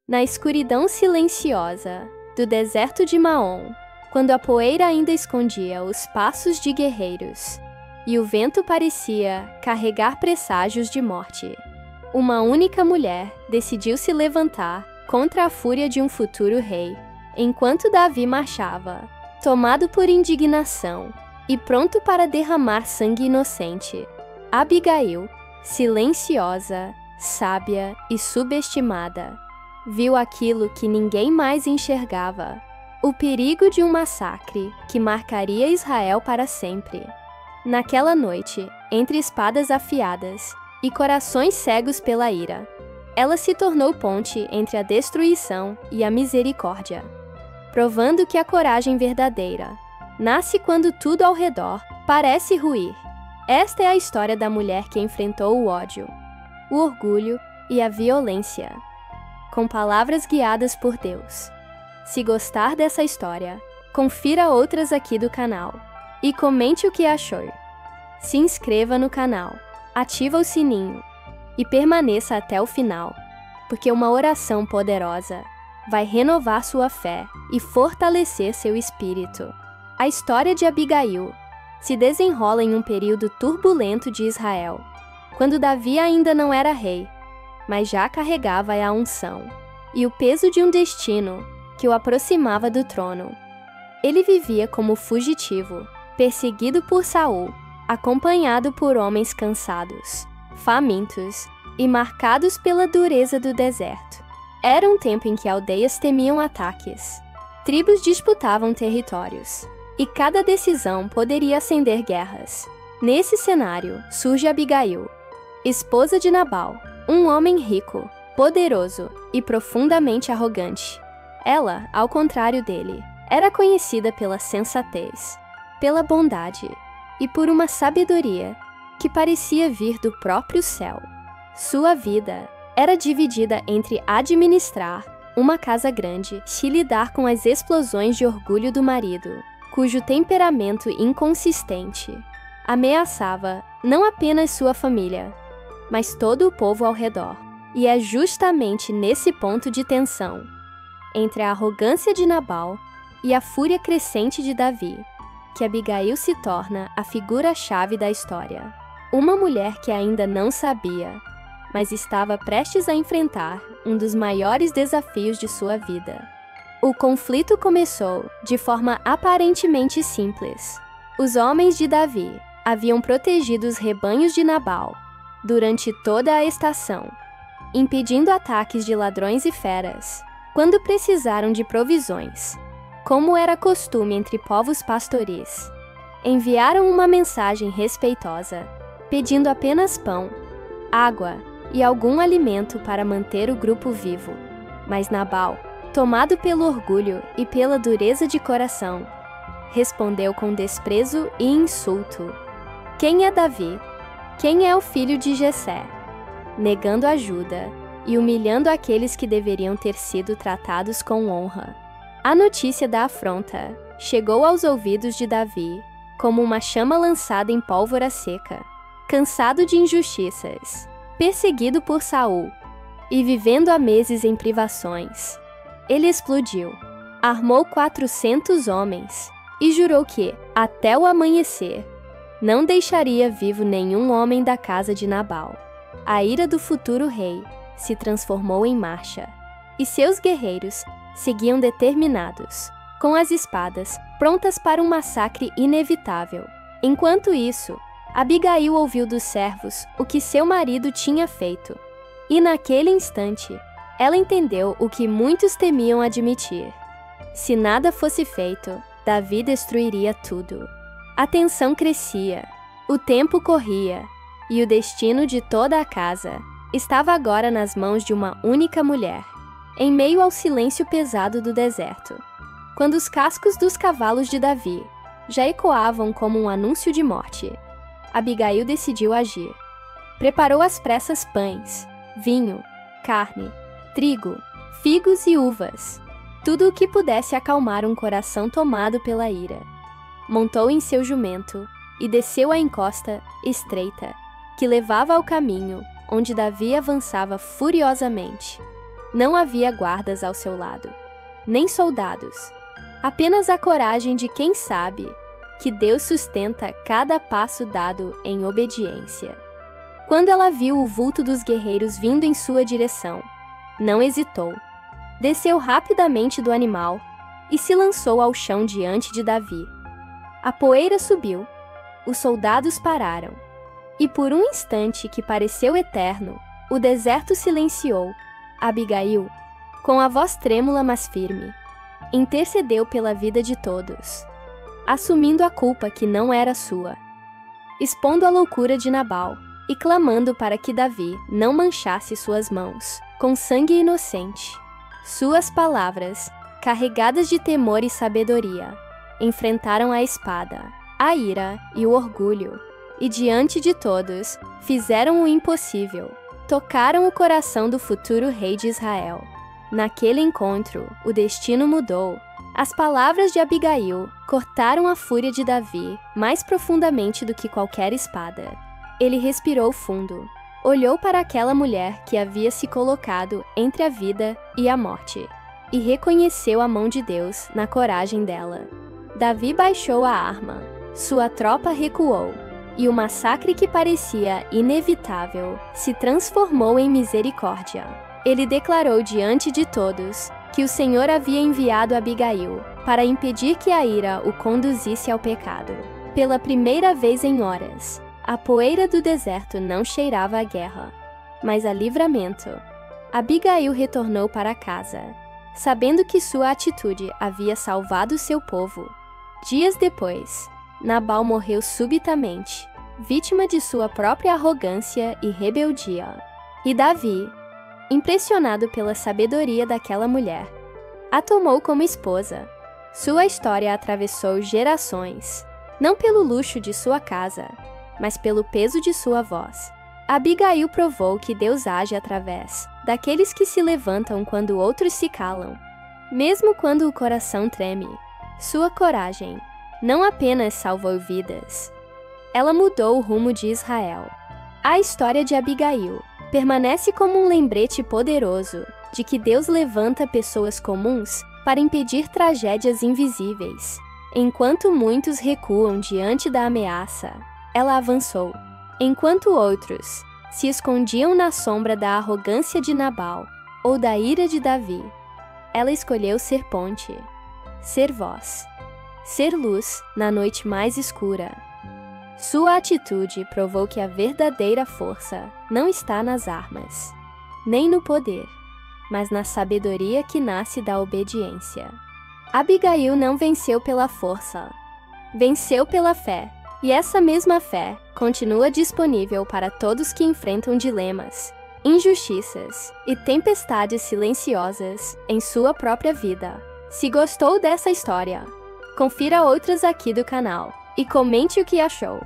Na escuridão silenciosa do deserto de Maom, quando a poeira ainda escondia os passos de guerreiros e o vento parecia carregar presságios de morte, uma única mulher decidiu se levantar contra a fúria de um futuro rei, enquanto Davi marchava, tomado por indignação e pronto para derramar sangue inocente. Abigail, silenciosa, sábia e subestimada, viu aquilo que ninguém mais enxergava: o perigo de um massacre que marcaria Israel para sempre. Naquela noite, entre espadas afiadas e corações cegos pela ira, ela se tornou ponte entre a destruição e a misericórdia, provando que a coragem verdadeira nasce quando tudo ao redor parece ruir. Esta é a história da mulher que enfrentou o ódio, o orgulho e a violência, com palavras guiadas por Deus. Se gostar dessa história, confira outras aqui do canal e comente o que achou. Se inscreva no canal, ativa o sininho e permaneça até o final, porque uma oração poderosa vai renovar sua fé e fortalecer seu espírito. A história de Abigail se desenrola em um período turbulento de Israel, quando Davi ainda não era rei, mas já carregava a unção e o peso de um destino que o aproximava do trono. Ele vivia como fugitivo, perseguido por Saul, acompanhado por homens cansados, famintos e marcados pela dureza do deserto. Era um tempo em que aldeias temiam ataques, tribos disputavam territórios, e cada decisão poderia acender guerras. Nesse cenário, surge Abigail, esposa de Nabal, um homem rico, poderoso e profundamente arrogante. Ela, ao contrário dele, era conhecida pela sensatez, pela bondade e por uma sabedoria que parecia vir do próprio céu. Sua vida era dividida entre administrar uma casa grande e lidar com as explosões de orgulho do marido, cujo temperamento inconsistente ameaçava não apenas sua família, mas todo o povo ao redor. E é justamente nesse ponto de tensão, entre a arrogância de Nabal e a fúria crescente de Davi, que Abigail se torna a figura-chave da história. Uma mulher que ainda não sabia, mas estava prestes a enfrentar um dos maiores desafios de sua vida. O conflito começou de forma aparentemente simples. Os homens de Davi haviam protegido os rebanhos de Nabal durante toda a estação, impedindo ataques de ladrões e feras. Quando precisaram de provisões, como era costume entre povos pastoris, enviaram uma mensagem respeitosa, pedindo apenas pão, água e algum alimento para manter o grupo vivo. Mas Nabal, tomado pelo orgulho e pela dureza de coração, respondeu com desprezo e insulto: "Quem é Davi? Quem é o filho de Jessé?", negando ajuda e humilhando aqueles que deveriam ter sido tratados com honra. A notícia da afronta chegou aos ouvidos de Davi como uma chama lançada em pólvora seca. Cansado de injustiças, perseguido por Saul e vivendo há meses em privações, ele explodiu, armou 400 homens e jurou que, até o amanhecer, não deixaria vivo nenhum homem da casa de Nabal. A ira do futuro rei se transformou em marcha, e seus guerreiros seguiam determinados, com as espadas prontas para um massacre inevitável. Enquanto isso, Abigail ouviu dos servos o que seu marido tinha feito, e naquele instante, ela entendeu o que muitos temiam admitir: se nada fosse feito, Davi destruiria tudo. A tensão crescia, o tempo corria, e o destino de toda a casa estava agora nas mãos de uma única mulher, em meio ao silêncio pesado do deserto. Quando os cascos dos cavalos de Davi já ecoavam como um anúncio de morte, Abigail decidiu agir. Preparou às pressas pães, vinho, carne, trigo, figos e uvas, tudo o que pudesse acalmar um coração tomado pela ira. Montou em seu jumento e desceu a encosta estreita que levava ao caminho onde Davi avançava furiosamente. Não havia guardas ao seu lado, nem soldados. Apenas a coragem de quem sabe que Deus sustenta cada passo dado em obediência. Quando ela viu o vulto dos guerreiros vindo em sua direção, não hesitou. Desceu rapidamente do animal e se lançou ao chão diante de Davi. A poeira subiu, os soldados pararam, e por um instante que pareceu eterno, o deserto silenciou. Abigail, com a voz trêmula mas firme, intercedeu pela vida de todos, assumindo a culpa que não era sua, expondo a loucura de Nabal e clamando para que Davi não manchasse suas mãos com sangue inocente. Suas palavras, carregadas de temor e sabedoria, enfrentaram a espada, a ira e o orgulho, e diante de todos, fizeram o impossível. Tocaram o coração do futuro rei de Israel. Naquele encontro, o destino mudou. As palavras de Abigail cortaram a fúria de Davi mais profundamente do que qualquer espada. Ele respirou fundo, olhou para aquela mulher que havia se colocado entre a vida e a morte, e reconheceu a mão de Deus na coragem dela. Davi baixou a arma, sua tropa recuou, e o massacre que parecia inevitável se transformou em misericórdia. Ele declarou diante de todos que o Senhor havia enviado Abigail para impedir que a ira o conduzisse ao pecado. Pela primeira vez em horas, a poeira do deserto não cheirava a guerra, mas a livramento. Abigail retornou para casa, sabendo que sua atitude havia salvado seu povo. Dias depois, Nabal morreu subitamente, vítima de sua própria arrogância e rebeldia. E Davi, impressionado pela sabedoria daquela mulher, a tomou como esposa. Sua história atravessou gerações, não pelo luxo de sua casa, mas pelo peso de sua voz. Abigail provou que Deus age através daqueles que se levantam quando outros se calam. Mesmo quando o coração treme, sua coragem não apenas salvou vidas, ela mudou o rumo de Israel. A história de Abigail permanece como um lembrete poderoso de que Deus levanta pessoas comuns para impedir tragédias invisíveis. Enquanto muitos recuam diante da ameaça, ela avançou. Enquanto outros se escondiam na sombra da arrogância de Nabal ou da ira de Davi, ela escolheu ser ponte, ser voz, ser luz na noite mais escura. Sua atitude provou que a verdadeira força não está nas armas, nem no poder, mas na sabedoria que nasce da obediência. Abigail não venceu pela força, venceu pela fé, e essa mesma fé continua disponível para todos que enfrentam dilemas, injustiças e tempestades silenciosas em sua própria vida. Se gostou dessa história, confira outras aqui do canal e comente o que achou.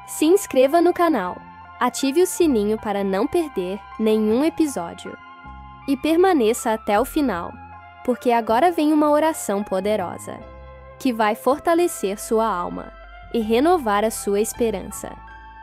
Se inscreva no canal, ative o sininho para não perder nenhum episódio. E permaneça até o final, porque agora vem uma oração poderosa, que vai fortalecer sua alma e renovar a sua esperança.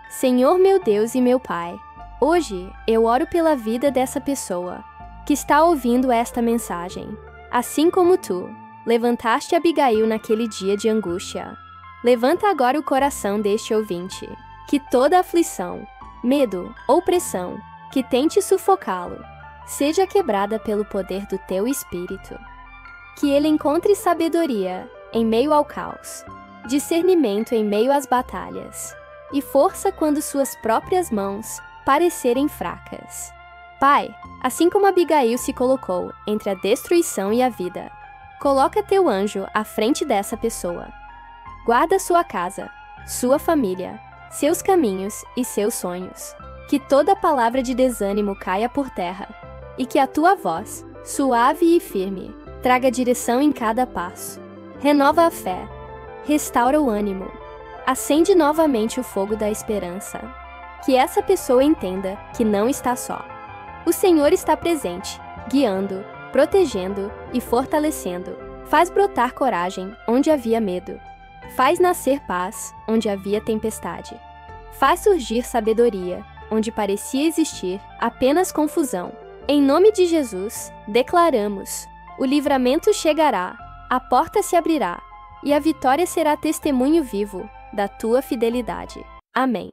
Senhor meu Deus e meu Pai, hoje eu oro pela vida dessa pessoa que está ouvindo esta mensagem. Assim como tu levantaste Abigail naquele dia de angústia, levanta agora o coração deste ouvinte, que toda aflição, medo ou pressão que tente sufocá-lo, seja quebrada pelo poder do teu Espírito. Que ele encontre sabedoria em meio ao caos, discernimento em meio às batalhas, e força quando suas próprias mãos parecerem fracas. Pai, assim como Abigail se colocou entre a destruição e a vida, coloca teu anjo à frente dessa pessoa. Guarda sua casa, sua família, seus caminhos e seus sonhos. Que toda palavra de desânimo caia por terra, e que a tua voz, suave e firme, traga direção em cada passo. Renova a fé, restaura o ânimo, acende novamente o fogo da esperança. Que essa pessoa entenda que não está só. O Senhor está presente, guiando, protegendo e fortalecendo. Faz brotar coragem onde havia medo. Faz nascer paz onde havia tempestade. Faz surgir sabedoria onde parecia existir apenas confusão. Em nome de Jesus, declaramos: o livramento chegará, a porta se abrirá, e a vitória será testemunho vivo da tua fidelidade. Amém.